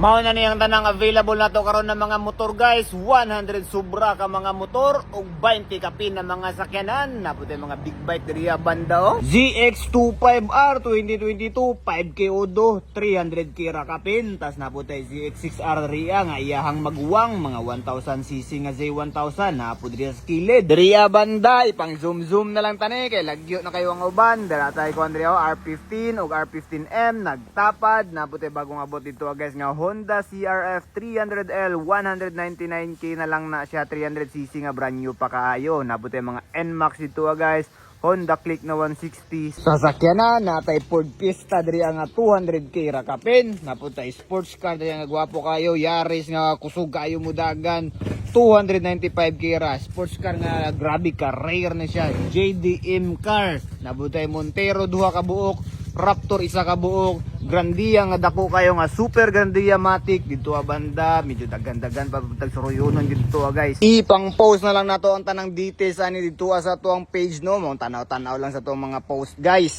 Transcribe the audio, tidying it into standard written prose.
Mao na niyang tanang available na to karon ng mga motor guys. 100 sobra ka mga motor ug 20 kapin na mga sakyanan. Naputi mga big bike diri banda oh. ZX25R 2022 5K odo 300 kira kapin. Tas naputi ZX6R riya nga iyahang magwang mga 1000cc nga Z1000 napud diri sa kilid. Diri banda ipang zoom na lang tani kay lagyo na kayo ang uban. Dara tay ko andri R15 ug R15M nagtapad naputi bagong abot dito guys nga Honda CRF 300L 199k na lang na siya 300cc nga brand new pa kaayo. Nabuti mga NMAX dito guys. Honda Click na 160. Sasakyan na natay Ford Fiesta diri nga 200k ra kapin. Napunta sports car diri nga gwapo kayo. Yaris nga kusog kayo mudagan 295k ra. Sports car nga grabe ka rare na siya. JDM car. Nabutay Montero duha ka buok. Raptor isa ka buok, Grandia nga dako kayo nga super Grandia Matic dito banda, medyo dagan-dagan pa tag suruyonon dito guys. Ipang post na lang nato ang tanang details ani dito sa tuang page no, mo tanaw-tanaw lang sa tuang mga post guys.